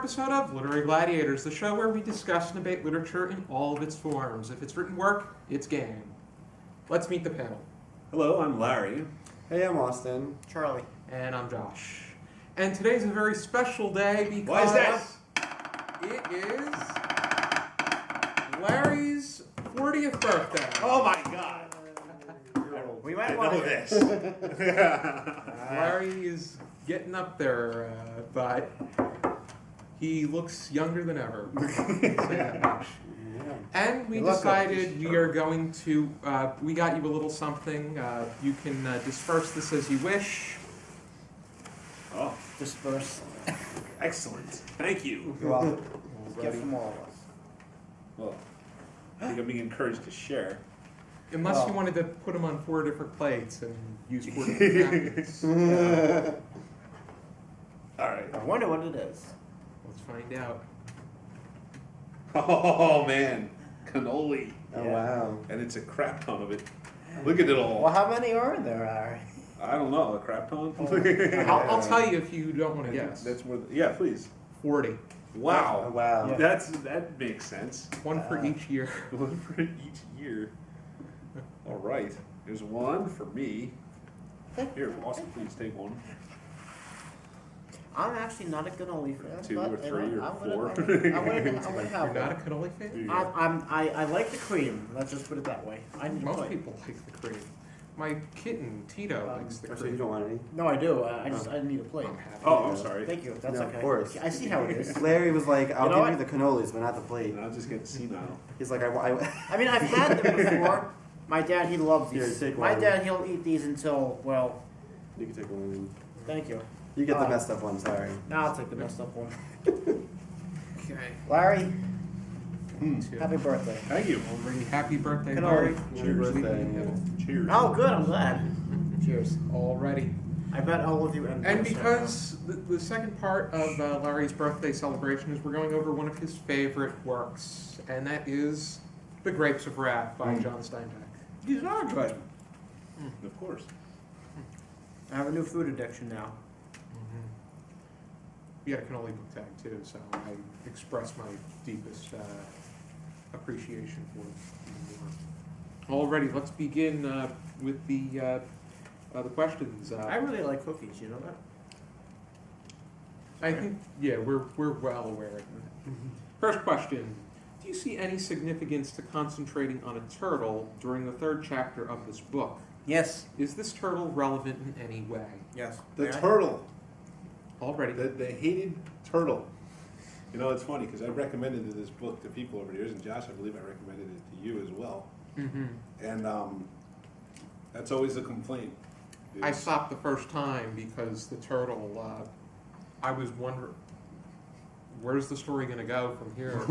episode of Literary Gladiators, the show where we discuss and debate literature in all of its forms. If it's written work, it's game. Let's meet the panel. Hello, I'm Larry. Hey, I'm Austin. Charlie. And I'm Josh. And today's a very special day because... Why is that? It is Larry's 40th birthday. Oh my God! We might I want know to... this. Larry is getting up there, but he looks younger than ever. Say that much. Yeah. And we decided we are going to, we got you a little something. You can disperse this as you wish. Oh, Disperse. excellent. Thank you. You're welcome. Get from all of us. Well, I think I'm being encouraged to share. Unless you wanted to put them on 4 different plates and use 4 different packets. All right. I wonder what it is. Let's find out. Oh man, cannoli, Oh, wow. and it's a crap ton of it. Look at it all. Well, how many are there, Larry? I don't know, a crap ton. I'll tell you if you don't want to guess. That's more. Yeah, please. 40. Wow. Oh, wow. Yeah. That makes sense. One for each year. One for each year. All right. There's one for me. Here, Austin, please take one. I'm actually not a cannoli fan. 2 but, or 3 you know, or 4. I'm gonna have You're not a one. cannoli fan? I like the cream. Let's just put it that way. I need to Most play. people like the cream. My kitten, Tito, likes the So you cream. don't want any? No, I do. I need a plate. I'm happy. Oh, I'm sorry. Thank you. That's No, okay. of course. I see how it is. Larry was like, I'll You know give you the cannolis, but not the plate. And I'll just get senile. He's like, I I mean, I've had them before. My dad, he loves these. Here, take My one. dad, he'll eat these until, well, You can take one. thank you. You get the messed up one, sorry. Now I'll take the messed up one. Okay. Larry, Two. happy birthday. Thank you. Already happy birthday, Cannoli. Larry. Happy birthday. Cheers. Oh, good. I'm glad. Cheers. Already. I bet all of you end And this, because the second part of Larry's birthday celebration is we're going over one of his favorite works, and that is The Grapes of Wrath by John Steinbeck. These are good. Of course. I have a new food addiction now. We had a cannoli book tag too, so I express my deepest appreciation for it. Alrighty, let's begin with the questions. I really like cookies. You know that? I think, yeah, we're well aware of that. First question: do you see any significance to concentrating on a turtle during the 3rd chapter of this book? Yes. Is this turtle relevant in any way? Yes. The May I? turtle. Already. The hated turtle. You know, it's funny because I recommended this book to people over the years, and Josh, I believe I recommended it to you as well. Mm-hmm. And that's always a complaint. I stopped the first time because the turtle, I was wondering, where's the story going to go from here?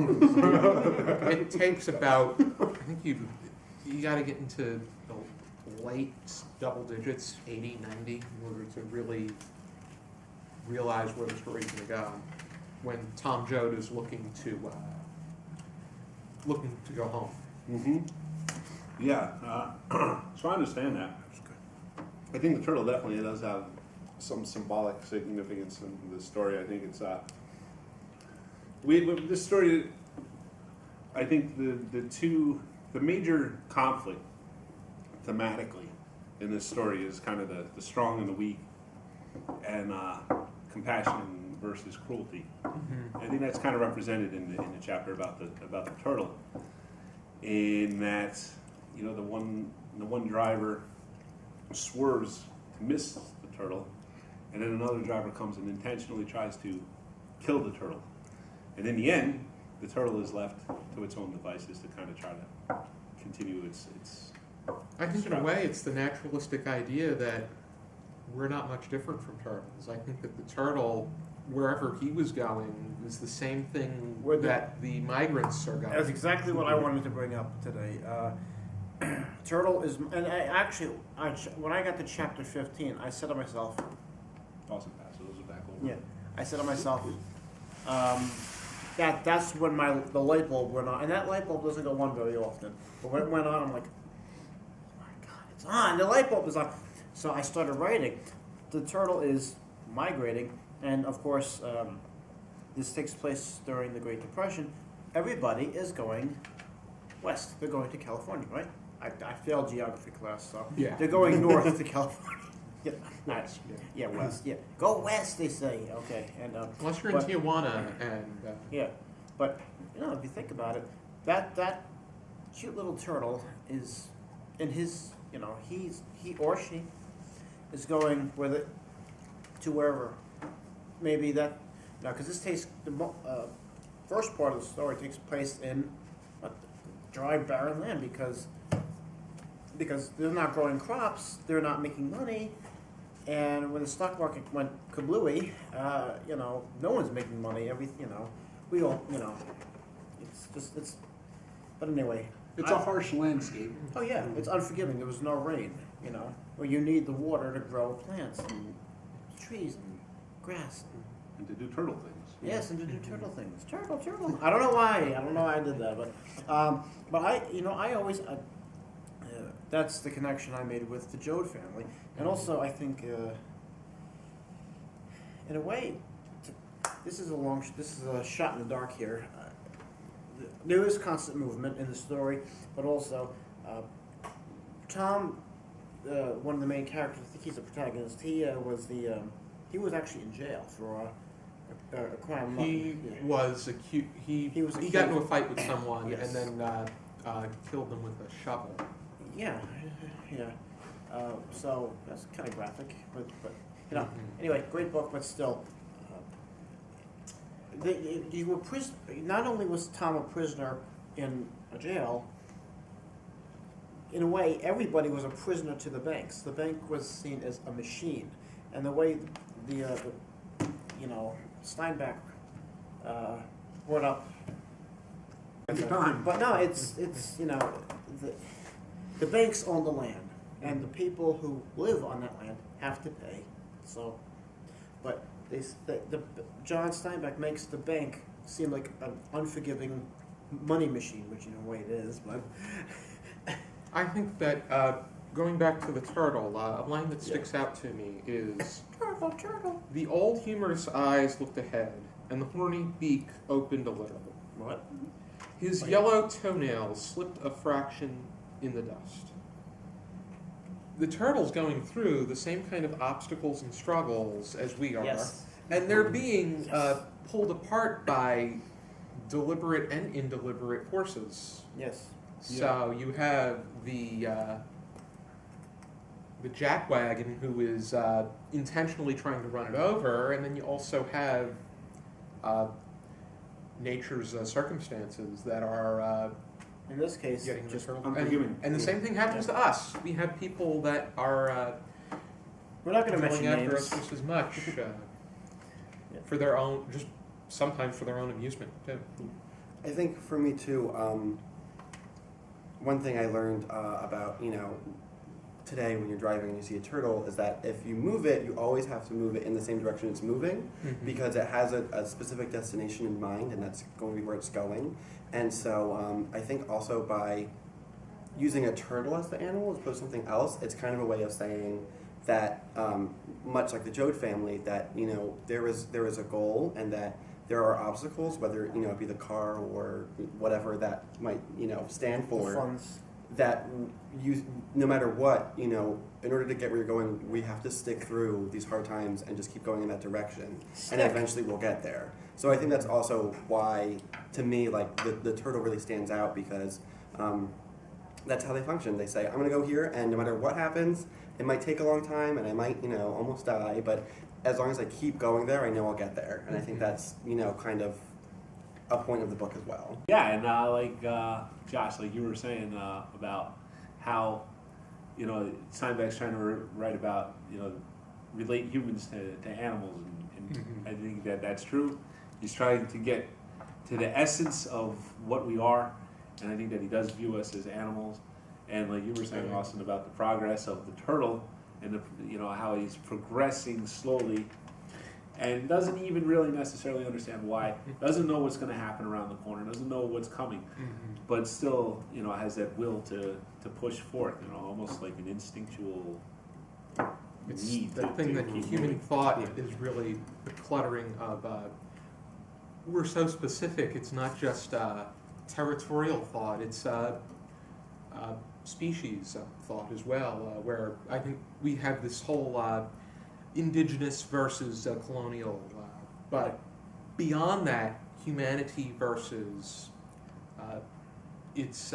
It takes about, I think you got to get into the late double digits, 80, 90, in order to really realize where the story's going to go. When Tom Joad is looking to go home. Mm-hmm. Yeah. So I understand that. I think the turtle definitely does have some symbolic significance in the story. I think it's this story. I think the major conflict thematically in this story is kind of the strong and the weak, and compassion versus cruelty. Mm-hmm. I think that's kind of represented in the chapter about the turtle. In that, you know, the one driver swerves to miss the turtle, and then another driver comes and intentionally tries to kill the turtle. And in the end, the turtle is left to its own devices to kind of try to continue its I think in a way it's the naturalistic idea that we're not much different from turtles. I think that the turtle, wherever he was going, is the same thing that the migrants are going. That's exactly what I wanted to bring up today. Turtle is, and when I got to chapter 15, I said to myself, Awesome pass. So those are back over. yeah, I said to myself, that's when the light bulb went on, and that light bulb doesn't go on very often. But when it went on, I'm like, oh my God, it's on. The light bulb is on. So I started writing. The turtle is migrating, and of course, this takes place during the Great Depression. Everybody is going west. They're going to California, right? I failed geography class, so Yeah. they're going north to California. Yeah, West, yeah. west. Yeah, go west. They say. Okay, and Unless you're in but- Tijuana and yeah, but if you think about it, that cute little turtle is in his, he or she is going with it to wherever. Maybe that because this takes first part of the story takes place in dry, barren land because they're not growing crops, they're not making money, and when the stock market went kablooey, no one's making money. We all, it's. But anyway. It's a harsh landscape. Oh yeah, it's unforgiving. There was no rain, where you need the water to grow plants and trees and grass. And to do turtle things. Yes, and to do turtle things. Turtle. I don't know why. I did that, but I always. That's the connection I made with the Jode family, and also I think, in a way, this is a shot in the dark here. There is constant movement in the story, but also Tom, one of the main characters. I think he's the protagonist. He was actually in jail for a crime. he was accused. He was got accused. into a fight with someone Yes. and then killed them with a shovel. Yeah. So that's kind of graphic, but Mhm. Anyway, great book, but still. You were not only was Tom a prisoner in a jail. In a way, everybody was a prisoner to the banks. The bank was seen as a machine, and the way the Steinbeck brought up. At the time. But no, it's the banks own the land, and the people who live on that land have to pay. So, but John Steinbeck makes the bank seem like an unforgiving money machine, which in a way it is. But I think that going back to the turtle, a line that sticks out to me is turtle. the old humorous eyes looked ahead, and the horny beak opened a little. What? His yellow toenails slipped a fraction in the dust. The turtle's going through the same kind of obstacles and struggles as we are, Yes. and they're being pulled apart by deliberate and indeliberate forces. Yes. So you have the jackwagon who is intentionally trying to run it over, and then you also have nature's circumstances that are In this case, getting the just turtle. unforgiving. And the same thing happens to us. We have people that are we're not going to mention going after us names. just as much for their own, just sometimes for their own amusement too. I think for me too, one thing I learned about, today when you're driving and you see a turtle is that if you move it, you always have to move it in the same direction it's moving because it has a specific destination in mind and that's going to be where it's going. And so I think also by using a turtle as the animal as opposed to something else, it's kind of a way of saying that, much like the Jode family, that, there is a goal and that there are obstacles, whether, it be the car or whatever that might, stand for. Funds. That you, no matter what, in order to get where you're going, we have to stick through these hard times and just keep going in that direction. And eventually we'll get there. So I think that's also why, to me, like, the turtle really stands out because that's how they function. They say, I'm going to go here, and no matter what happens, it might take a long time, and I might, almost die, but as long as I keep going there, I know I'll get there. And I think that's, kind of a point of the book as well. Yeah, and Josh, like you were saying about how, Steinbeck's trying to write about, relate humans to animals, and I think that's true. He's trying to get to the essence of what we are, and I think that he does view us as animals. And like you were saying, Austin, about the progress of the turtle, and how he's progressing slowly. And doesn't even really necessarily understand why. Doesn't know what's going to happen around the corner. Doesn't know what's coming, but still, has that will to push forth. Almost like an instinctual It's need. the thing that keep human moving. thought is really the cluttering of we're so specific. It's not just territorial thought. It's species thought as well, where I think we have this whole indigenous versus colonial, but beyond that, humanity versus its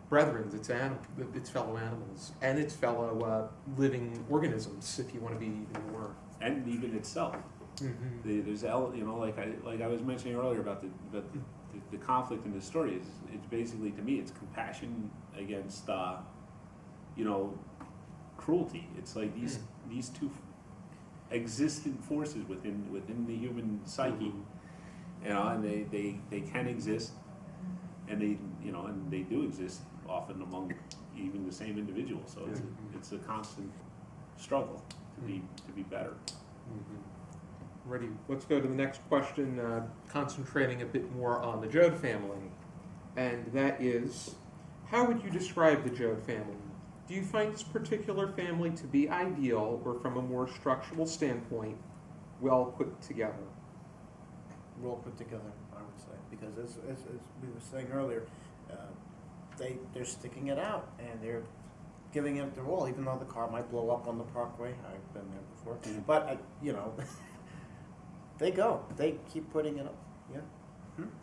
brethren, its fellow animals, and its fellow living organisms, if you want to be even more. And even itself. Mm-hmm. There's like I was mentioning earlier about the conflict in the story is it's basically, to me, it's compassion against cruelty. It's like these two existent forces within the human psyche, and they can exist, and they do exist often among even the same individual. So it's a constant struggle to be better. Ready. Let's go to the next question, concentrating a bit more on the Joad family. And that is, how would you describe the Joad family? Do you find this particular family to be ideal, or from a more structural standpoint, well put together? Well put together, I would say, because as we were saying earlier, they're sticking it out, and they're giving it their all, even though the car might blow up on the parkway. I've been there before. But, they keep putting it up. Yeah?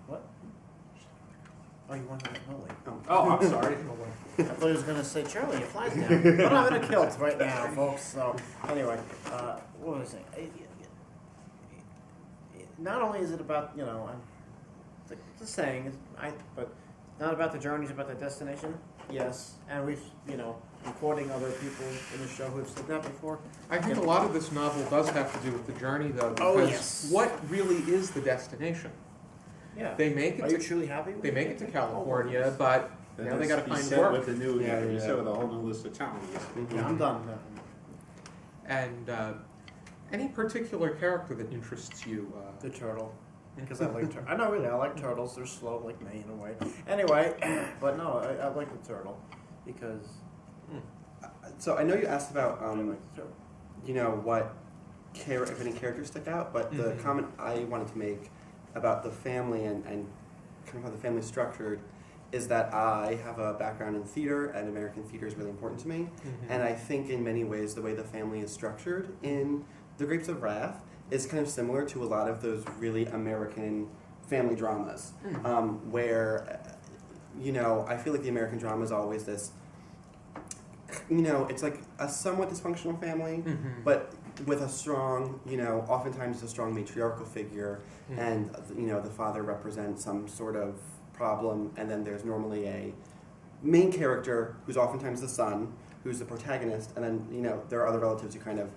What? Oh, you wanted to know later. Oh, I'm sorry. I thought he was going to say, Charlie, your fly's down. But I'm in a kilt right now, folks. So, anyway, what was I saying? Not only is it about, the saying, but not about the journey, it's about the destination. Yes, and we've, recording other people in the show who have said that before. I think a lot of this novel does have to do with the journey, though, because what really is the destination? Yeah. They make it. Are you truly happy with They make it to California, Oh, but now they got to find work. With the new, Yeah, you yeah. said with a whole new list of challenges. yeah, I'm done. And any particular character that interests you? The turtle. Because I like turtles. I know, really, I like turtles. They're slow like me in a way. Anyway, but no, I like the turtle because So I know you asked about I like the turtle. what if any characters stick out, but the comment I wanted to make about the family and kind of how the family's structured is that I have a background in theater, and American theater is really important to me. And I think in many ways the way the family is structured in The Grapes of Wrath is kind of similar to a lot of those really American family dramas, where, I feel like the American drama is always this, it's like a somewhat dysfunctional family, but with a strong, oftentimes a strong matriarchal figure, and, the father represents some sort of problem, and then there's normally a main character who's oftentimes the son, who's the protagonist, and then, there are other relatives who kind of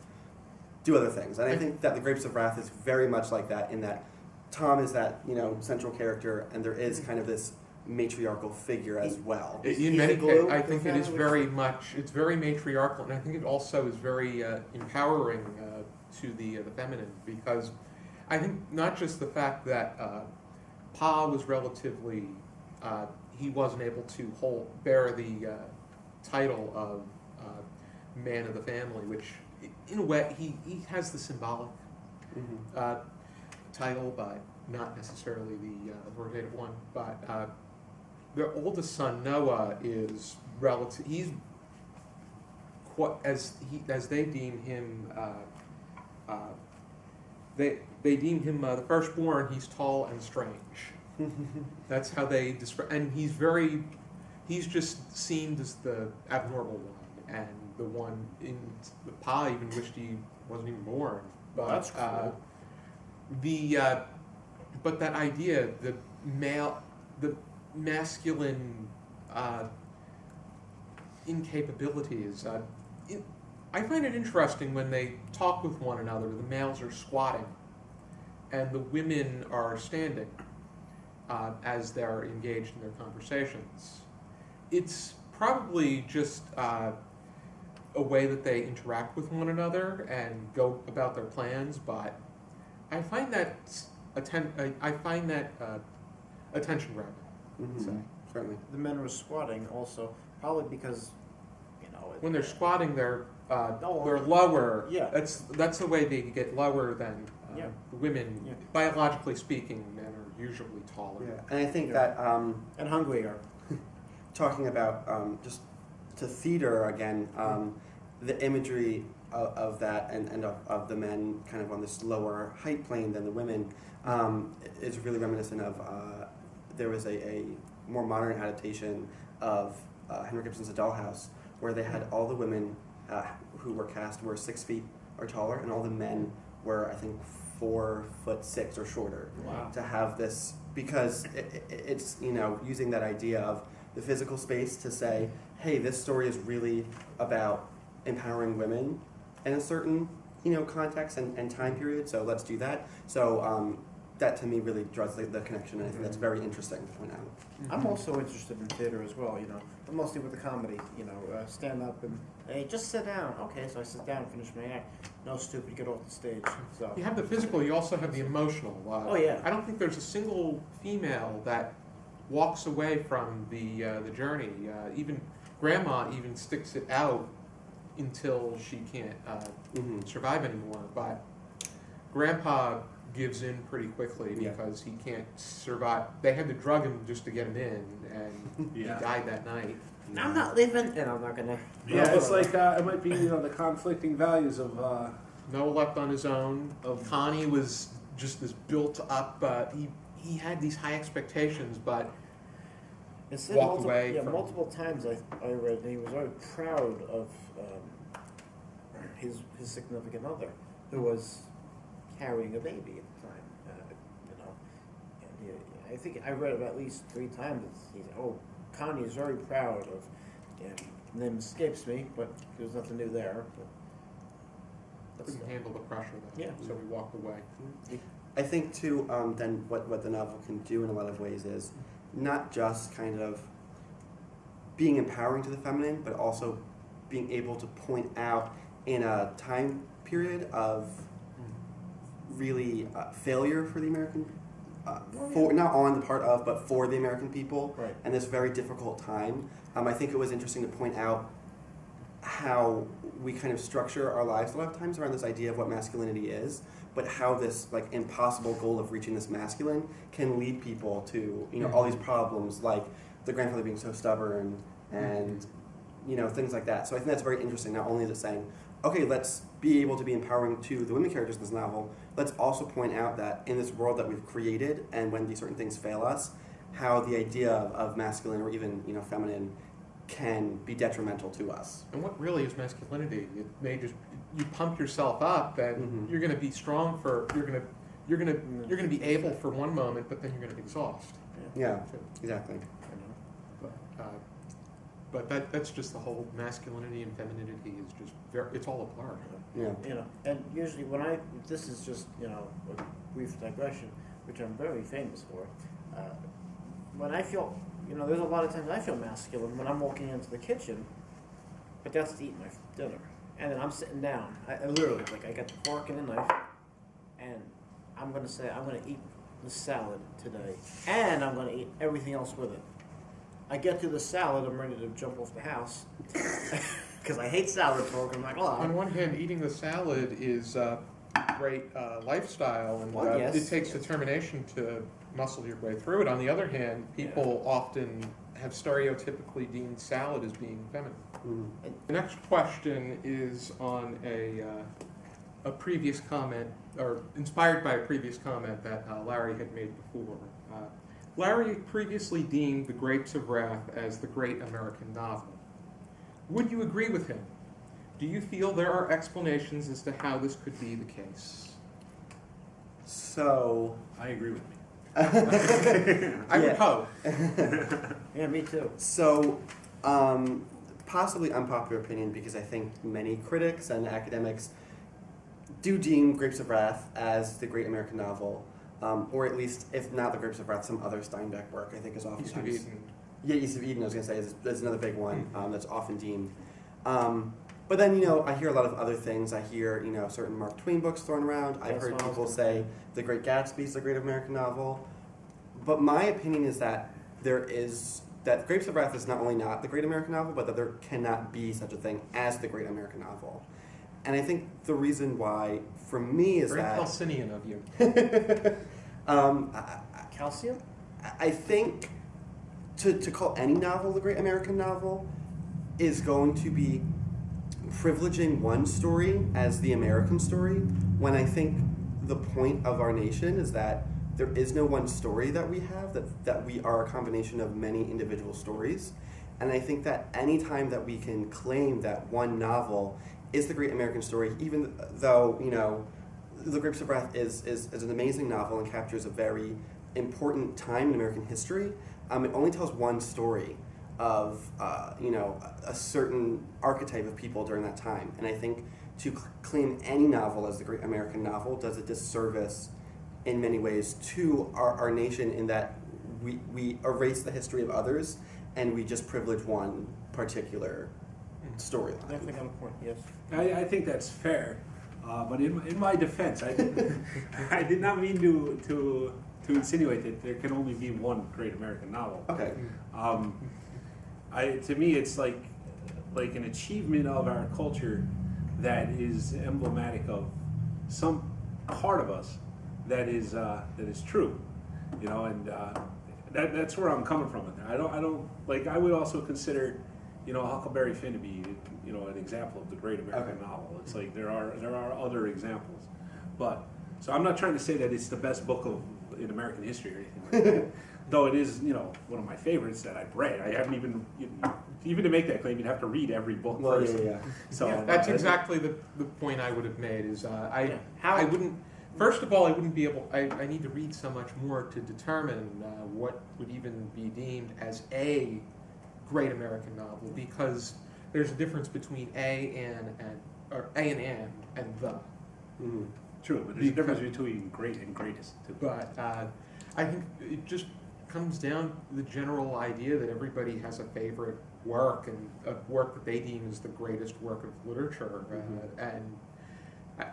do other things. And I think that The Grapes of Wrath is very much like that, in that Tom is that, central character, and there is kind of this matriarchal figure as well. In many cases, I think it is it's very matriarchal, and I think it also is very empowering to the feminine, because I think not just the fact that Pa was relatively, he wasn't able to bear the title of man of the family, which in a way he has the symbolic title, but not necessarily the authoritative one. But their oldest son Noah is relative. He's as they deem him. They deem him the firstborn. He's tall and strange. That's how they describe. And he's just seen as the abnormal one, and the one in the Pa even wished he wasn't even born. But that's cool. But that idea, the masculine incapabilities. I find it interesting when they talk with one another. The males are squatting, and the women are standing as they're engaged in their conversations. It's probably just a way that they interact with one another and go about their plans, but I find that attention grabbing. So. Certainly. The men were squatting also, probably because, When they're squatting, they're Oh, lower. yeah. That's the way they get lower than Yeah. Women, Yeah. biologically speaking, men are usually taller. Yeah, and I think Yeah. that And hungrier. talking about just to theater again, the imagery of that and of the men kind of on this lower height plane than the women is really reminiscent of there was a more modern adaptation of Henrik Ibsen's A Dollhouse, where they had all the women who were cast were 6 feet or taller, and all the men were, I think, 4'6" or shorter. Wow. To have this, because it's, you know, using that idea of the physical space to say, hey, this story is really about empowering women in a certain, you know, context and time period, so let's do that. So that to me really draws the connection, and I think that's very interesting to point out. I'm also interested in theater as well, you know, but mostly with the comedy, you know, stand up and, hey, just sit down. Okay, so I sit down and finish my act. No, stupid, get off the stage. So. You have the physical, you also have the emotional. Oh, yeah. I don't think there's a single female that walks away from the journey. Even Grandma even sticks it out until she can't survive anymore. But Grandpa gives in pretty quickly Yeah. because he can't survive. They had to drug him just to get him in, and Yeah. he died that night. I'm not leaving, and I'm not gonna. Yeah, it's like it might be the conflicting values of Noah left on his own. Connie was just this built up. He had these high expectations, but It said walk multiple, away yeah, from- multiple times I read that he was very proud of his significant other, who was carrying a baby at the time, you know. And I think I read it at least 3 times. He said, "Oh, Connie is very proud of," and the name escapes me, but there's nothing new there. But couldn't handle the pressure. Though, Yeah. So we walked away. I think too, then what the novel can do in a lot of ways is not just kind of being empowering to the feminine, but also being able to point out in a time period of really failure for the American, for not on the part of, but for the American people, Right. and this very difficult time. I think it was interesting to point out how we kind of structure our lives a lot of times around this idea of what masculinity is, but how this like impossible goal of reaching this masculine can lead people to, you know, all these problems, like the grandfather being so stubborn and you know, things like that. So I think that's very interesting. Not only is it saying, okay, let's be able to be empowering to the women characters in this novel, let's also point out that in this world that we've created, and when these certain things fail us, how the idea of masculine or even, you know, feminine can be detrimental to us. And what really is masculinity? It may just you pump yourself up, and you're going to be strong for you're going to be able for one moment, but then you're going to exhaust. Yeah, exactly. But that's just the whole masculinity and femininity is just it's all a blur. Yeah. You know, and usually this is just, you know, a brief digression, which I'm very famous for. When I feel, you know, there's a lot of times I feel masculine when I'm walking into the kitchen, but that's to eat my dinner. And then I'm sitting down. I literally, like, I got the fork and the knife, and I'm going to say, I'm going to eat the salad today, and I'm going to eat everything else with it. I get to the salad, I'm ready to jump off the house. Because I hate salad talk. I'm like, oh. On one hand, eating the salad is a great lifestyle, and Well, yes, it takes yes. determination to muscle your way through it. On the other hand, people often have stereotypically deemed salad as being feminine. The next question is on a previous comment, or inspired by a previous comment that Larry had made before. Larry previously deemed The Grapes of Wrath as the great American novel. Would you agree with him? Do you feel there are explanations as to how this could be the case? So, I agree with me. I would Yeah. hope. Yeah, me too. So, possibly unpopular opinion, because I think many critics and academics do deem Grapes of Wrath as the great American novel, or at least, if not the Grapes of Wrath, some other Steinbeck work, I think is oftentimes. East of Eden. Yeah, East of Eden, I was going to say, is another big one that's often deemed. But then, you know, I hear a lot of other things. I hear, you know, certain Mark Twain books thrown around. I've That's heard what I was people gonna say The Great Gatsby is the great American novel. But my opinion is that that Grapes of Wrath is not only not the great American novel, but that there cannot be such a thing as the great American novel. And I think the reason why, for me, is Very that Palestinian of you. Calcium? I think to call any novel the great American novel is going to be privileging one story as the American story, when I think the point of our nation is that there is no one story that we have, that we are a combination of many individual stories. And I think that any time that we can claim that one novel is the great American story, even though, you know, The Grapes of Wrath is an amazing novel and captures a very important time in American history, it only tells one story of, you know, a certain archetype of people during that time. And I think to claim any novel as the great American novel does a disservice in many ways to our nation, in that we erase the history of others and we just privilege one particular storyline. Definitely got a point, yes. I think that's fair, but in my defense, I did not mean to insinuate that there can only be one great American novel. Okay. To me, it's like an achievement of our culture that is emblematic of some part of us that is true, you know, and that's where I'm coming from with that. I don't like. I would also consider, you know, Huckleberry Finn to be, you know, an example of the great American novel. It's like there are other examples, but so I'm not trying to say that it's the best book in American history or anything like that. Though it is, you know, one of my favorites that I've read. I haven't even to make that claim, you'd have to read every book first. Yeah. So Yeah, that's exactly the point I would have made. Is I How- wouldn't. First of all, I wouldn't be able. I need to read so much more to determine what would even be deemed as a great American novel, because there's a difference between or a and the. Mm-hmm. true, but there's a difference between great and greatest too. But I think it just comes down to the general idea that everybody has a favorite work, and a work that they deem as the greatest work of literature, and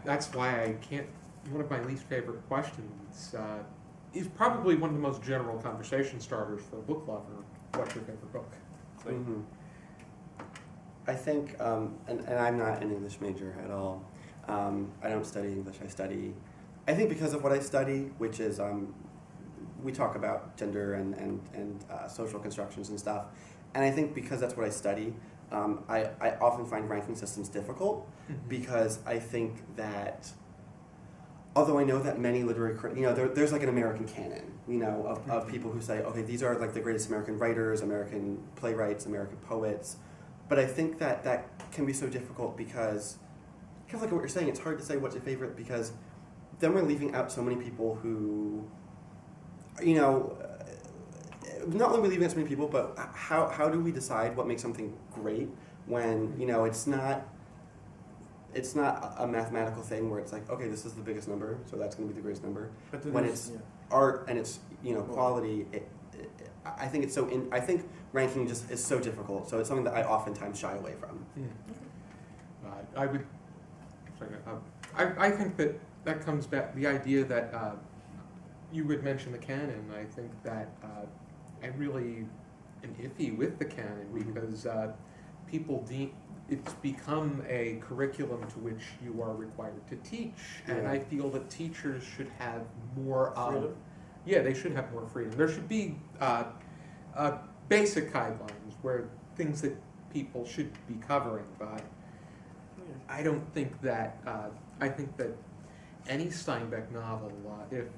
that's why I can't. One of my least favorite questions is probably one of the most general conversation starters for a book lover. What's your favorite book? Mm-hmm. I think, and I'm not an English major at all. I don't study English. I think because of what I study, which is, we talk about gender and social constructions and stuff. And I think because that's what I study, I often find ranking systems difficult, because I think that, although I know that many literary, you know, there's like an American canon, you know, of people who say, okay, these are like the greatest American writers, American playwrights, American poets. But I think that can be so difficult, because, kind of like what you're saying, it's hard to say what's your favorite, because then we're leaving out so many people who, you know, not only are we leaving out so many people, but how do we decide what makes something great when, you know, it's not a mathematical thing where it's like, okay, this is the biggest number, so that's going to be the greatest number. But then When there's- it's art and it's, you know, quality, I think it's so. I think ranking just is so difficult. So it's something that I oftentimes shy away from. I would. Sorry, I think that comes back the idea that you would mention the canon. I think that I really am iffy with the canon, because people deem it's become a curriculum to which you are required to teach, and Yeah. I feel that teachers should have more Freedom? Yeah, they should have more freedom. There should be basic guidelines where things that people should be covering, but I don't think that. I think that any Steinbeck novel, if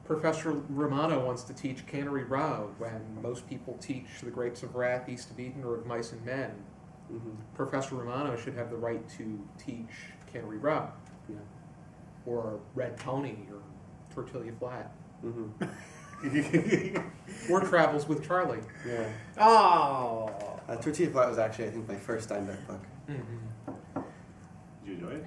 Professor Romano wants to teach Cannery Row when most people teach The Grapes of Wrath, East of Eden, or Of Mice and Men, Professor Romano should have the right to teach Cannery Row, Yeah. or Red Pony, or Tortilla Flat, Mm-hmm. or Travels with Charlie. Yeah. Oh. Tortilla Flat was actually, I think, my first Steinbeck book. Mm-hmm. Did you enjoy it?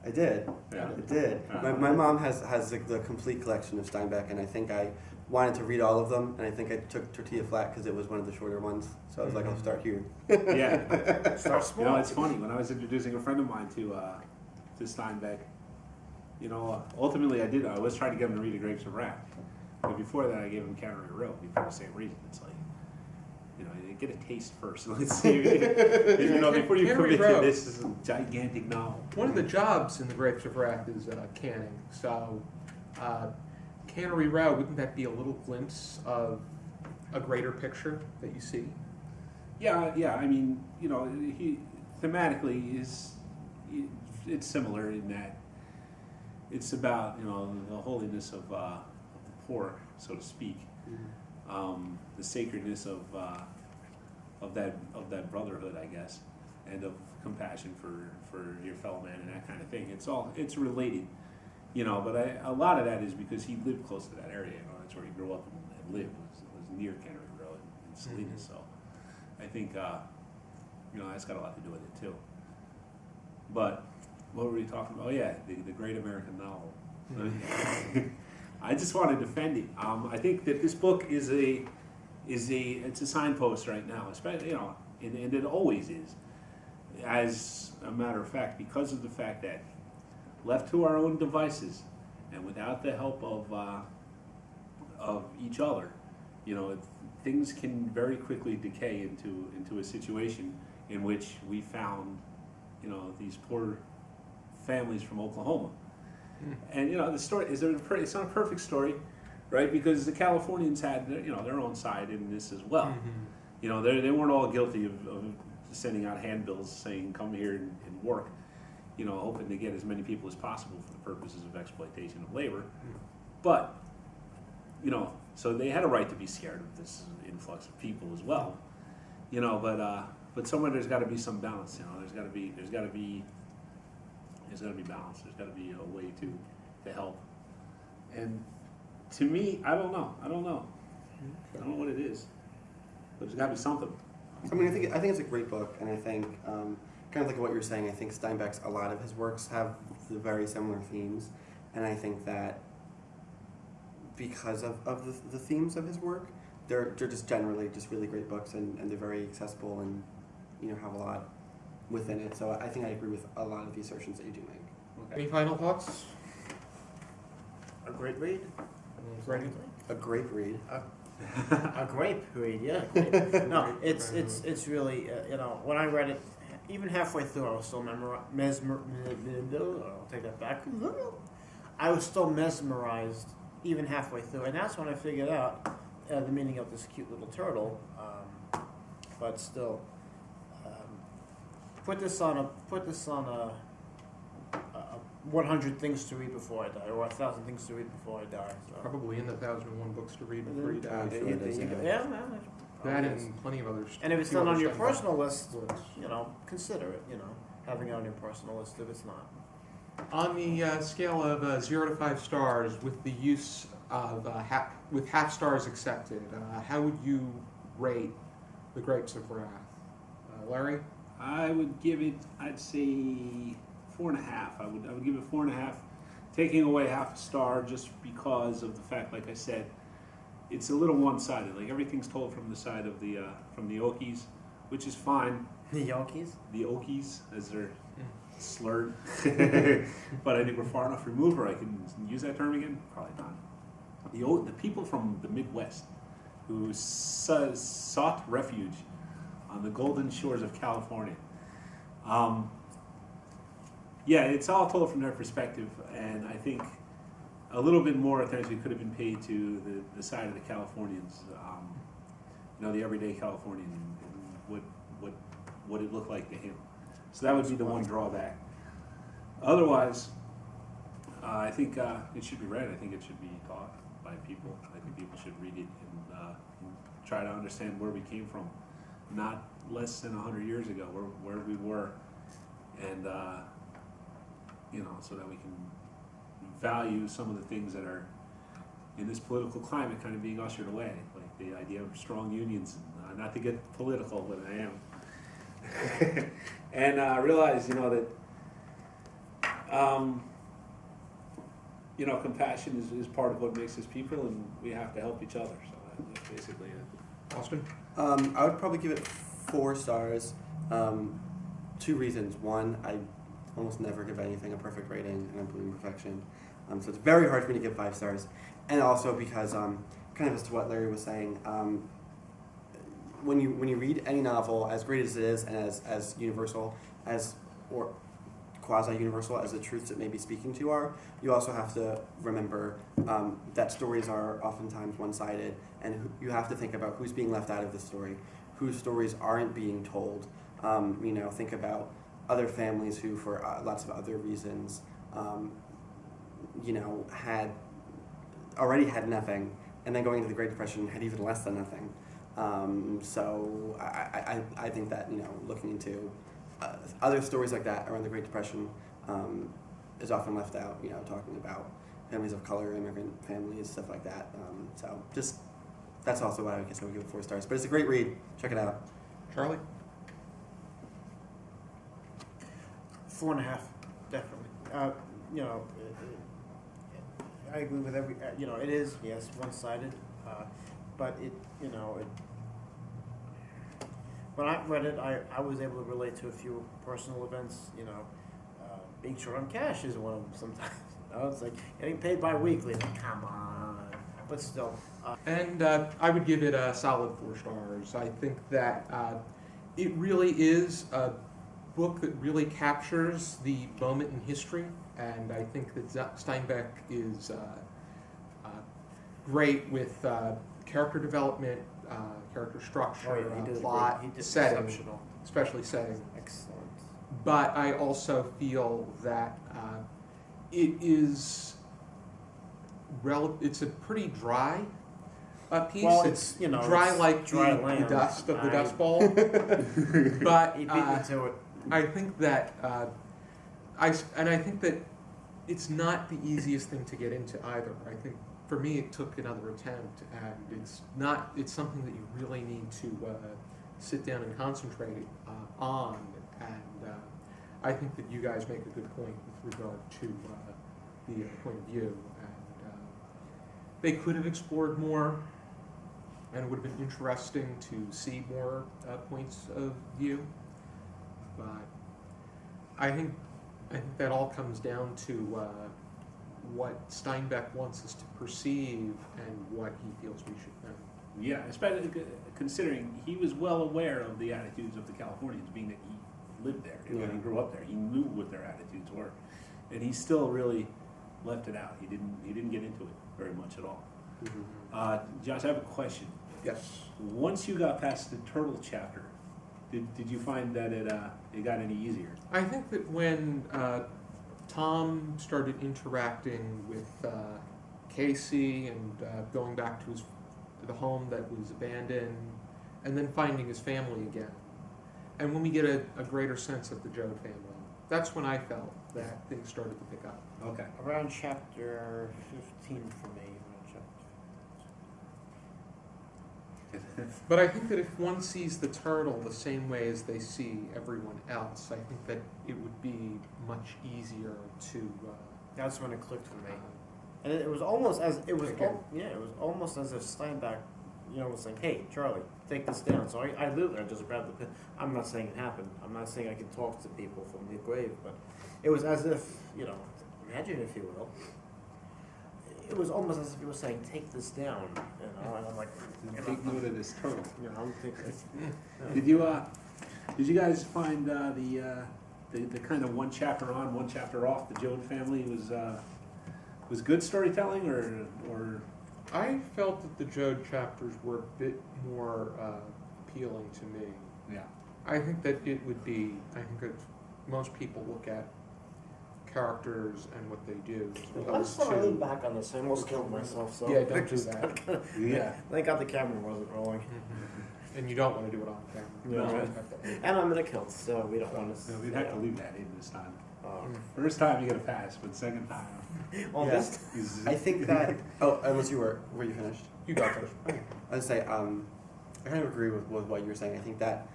I did. Yeah. I did. My mom has the complete collection of Steinbeck, and I think I wanted to read all of them, and I think I took Tortilla Flat because it was one of the shorter ones. So I was like, I'll start here. Yeah. Start You small. know, it's funny, when I was introducing a friend of mine to Steinbeck, you know, ultimately I was trying to get him to read The Grapes of Wrath. But before that, I gave him Cannery Row, for the same reason. It's like, you know, get a taste first. Let's see, before you Cannery commit to Row. this is a gigantic novel. One of the jobs in the Grapes of Wrath is canning. So, Cannery Row, wouldn't that be a little glimpse of a greater picture that you see? Yeah. I mean, he thematically it's similar in that it's about the holiness of the poor, so to speak, the sacredness of that brotherhood, I guess, and of compassion for your fellow man and that kind of thing. It's related, But a lot of that is because he lived close to that area. That's where he grew up and lived. Was near Cannery Row in Salinas, so I think that's got a lot to do with it too. But what were we talking about? Oh yeah, the great American novel. I just want to defend it. I think that this book it's a signpost right now, especially and it always is. As a matter of fact, because of the fact that left to our own devices and without the help of each other, things can very quickly decay into a situation in which we found these poor families from Oklahoma. And the story is it's not a perfect story, right? Because the Californians had their own side in this as well. They weren't all guilty of sending out handbills saying come here and work, hoping to get as many people as possible for the purposes of exploitation of labor. But so they had a right to be scared of this influx of people as well, but somewhere there's got to be some balance. There's got to be balance. There's got to be a way to help. And to me, I don't know what it is, but there's got to be something. I mean, I think it's a great book, and I think kind of like what you're saying. I think Steinbeck's a lot of his works have the very similar themes, and I think that because of the themes of his work, they're just generally just really great books, and they're very accessible and have a lot within it. So I think I agree with a lot of the assertions that you do make. Okay. Any final thoughts? A great read. Ready? A great read. A grape read, yeah. Grape. No, it's really when I read it, even halfway through, I was still I'll take that back. I was still mesmerized even halfway through, and that's when I figured out the meaning of this cute little turtle. But still, put this on a 100 things to read before I die, or 1,000 things to read before I die. So. Probably in the 1001 books to read before you die. Sure it is, Yeah, That and plenty of others. and if it's not on your personal list, consider it. Having it on your personal list if it's not. On the scale of 0 to 5 stars, with the use of with half stars accepted, how would you rate the Grapes of Wrath? Larry? I would give it, I'd say 4.5. I would give it 4.5, taking away half a star just because of the fact, like I said, it's a little one-sided. Like everything's told from the side of from the Okies, which is fine. The Yankees? The Okies, as they're slurred. But I think we're far enough removed where I can use that term again. Probably not. The people from the Midwest who sought refuge on the golden shores of California. It's all told from their perspective, and I think a little bit more attention could have been paid to the side of the Californians, the everyday Californian, and what it looked like to him. So that would be the one drawback. Otherwise, I think it should be read. I think it should be taught by people. I think people should read it and try to understand where we came from, not less than 100 years ago, where we were, and so that we can value some of the things that are in this political climate kind of being ushered away, like the idea of strong unions. Not to get political, but I am. And realize, that compassion is part of what makes us people, and we have to help each other. So that's basically it. Austin? I would probably give it 4 stars. 2 reasons. One, I almost never give anything a perfect rating, and I believe in perfection. So it's very hard for me to give 5 stars. And also because, kind of as to what Larry was saying, when you read any novel, as great as it is and as universal as or quasi-universal as the truths it may be speaking to are, you also have to remember that stories are oftentimes one-sided, and you have to think about who's being left out of the story, whose stories aren't being told. Think about other families who, for lots of other reasons, had already had nothing, and then going into the Great Depression had even less than nothing. So I think that looking into other stories like that around the Great Depression is often left out. Talking about families of color, immigrant families, stuff like that. So just that's also why I guess I would give it 4 stars. But it's a great read. Check it out. Charlie? 4.5, definitely. I agree with every. It is one-sided, but when I read it, I was able to relate to a few personal events. Being short on cash is one of them sometimes. It's like getting paid bi-weekly. Like, come on, but still. And I would give it a solid 4 stars. I think that it really is a book that really captures the moment in history, and I think that Steinbeck is great with character development, character structure, plot, setting, exceptional. especially setting. Excellent. But I also feel that it is it's a pretty dry piece. Well, it's it's dry like dry the land. dust of the Dust Bowl. But He beat me to it. I think that I think that it's not the easiest thing to get into either. I think for me it took another attempt, and it's something that you really need to sit down and concentrate on. And I think that you guys make a good point with regard to the point of view. And they could have explored more, and it would have been interesting to see more points of view. But I think that all comes down to what Steinbeck wants us to perceive and what he feels we should know. Yeah, especially considering he was well aware of the attitudes of the Californians, being that he lived there and when he grew up there, he knew what their attitudes were, and he still really left it out. He didn't get into it very much at all. Mm-hmm. Josh, I have a question. Yes. Once you got past the turtle chapter, did you find that it got any easier? I think that when Tom started interacting with Casey and going back to the home that was abandoned, and then finding his family again, and when we get a greater sense of the Joad family, that's when I felt that things started to pick up. Okay. Around chapter 15 for me. But I think that if one sees the turtle the same way as they see everyone else, I think that it would be much easier to. That's when it clicked for me, and it was almost as it was. Okay. It was almost as if Steinbeck, was saying, "Hey, Charlie, take this down." So I literally just grabbed the pen. I'm not saying it happened. I'm not saying I can talk to people from the grave, but it was as if imagine if you will. It was almost as if he was saying, "Take this down," and I'm like, Take note of this turtle. I'm thinking. Did you guys find the kind of one chapter on, one chapter off the Joad family was good storytelling, or I felt that the Joad chapters were a bit more appealing to me. yeah? I think that it would be. I think that most people look at characters and what they do. as I'm opposed still leaning to, back on this. I almost killed myself. So Yeah, don't do that. Yeah. Thank God the camera wasn't rolling. And you don't want to do it on camera. No. No. And I'm in a kilt, so we don't want to. No, we'd have to leave that in this time. Mm. First time you get a pass, but second time Well, Yeah. this is I think that. Oh, unless were you finished? You got this. I would say I kind of agree with what you were saying. I think that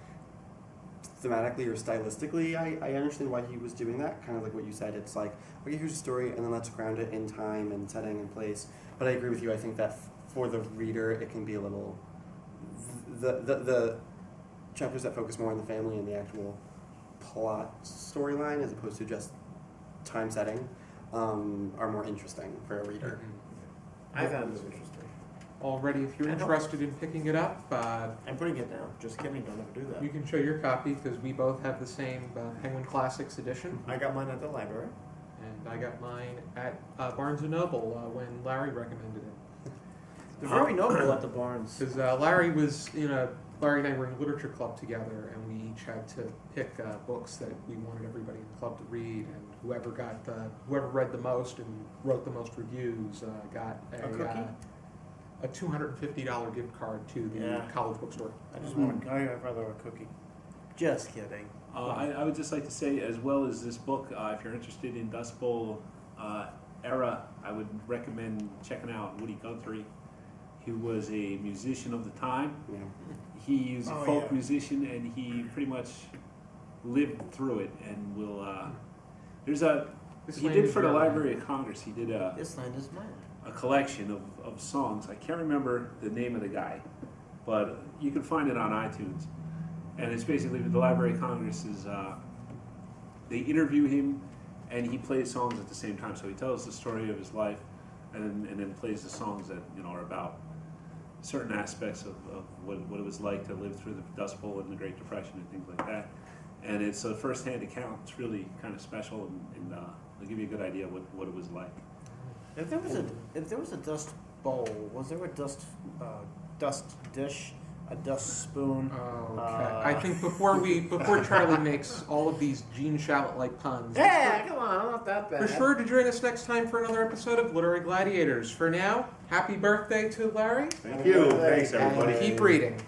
thematically or stylistically, I understand why he was doing that. Kind of like what you said. It's like, okay, here's a story, and then let's ground it in time and setting and place. But I agree with you. I think that for the reader, it can be a little the chapters that focus more on the family and the actual plot storyline, as opposed to just time setting, are more interesting for a reader. I found this interesting. already. If you're I know. interested in picking it up, I'm putting it down. Just kidding. Don't ever do that. you can show your copy because we both have the same Penguin Classics edition. I got mine at the library. And I got mine at Barnes & Noble when Larry recommended it. They're very noble at the Barnes. Because Larry and I were in a literature club together, and we each had to pick books that we wanted everybody in the club to read, and whoever read the most and wrote the most reviews got A cookie? a $250 gift card to the Yeah. college bookstore. I just want I'd rather a cookie. Just kidding. I would just like to say, as well as this book, if you're interested in Dust Bowl era, I would recommend checking out Woody Guthrie. He was a musician of the time. Yeah. He was a Oh, folk yeah. musician, and he pretty much lived through it. And will This he land did is for the your Library land. of Congress. He did a This land is mine. collection of songs. I can't remember the name of the guy, but you can find it on iTunes. And it's basically the Library of Congress is they interview him, and he plays songs at the same time. So he tells the story of his life, and then plays the songs that are about certain aspects of what it was like to live through the Dust Bowl and the Great Depression and things like that. And it's a first-hand account. It's really kind of special, and it'll give you a good idea what it was like. If there was a dust bowl, was there a dust dish, a dust spoon? Oh, okay. I think before Charlie makes all of these Gene Shalit-like puns, Yeah, come on, I'm not that bad. be sure to join us next time for another episode of Literary Gladiators. For now, happy birthday to Larry, Thank you. Thanks, and everybody. keep reading.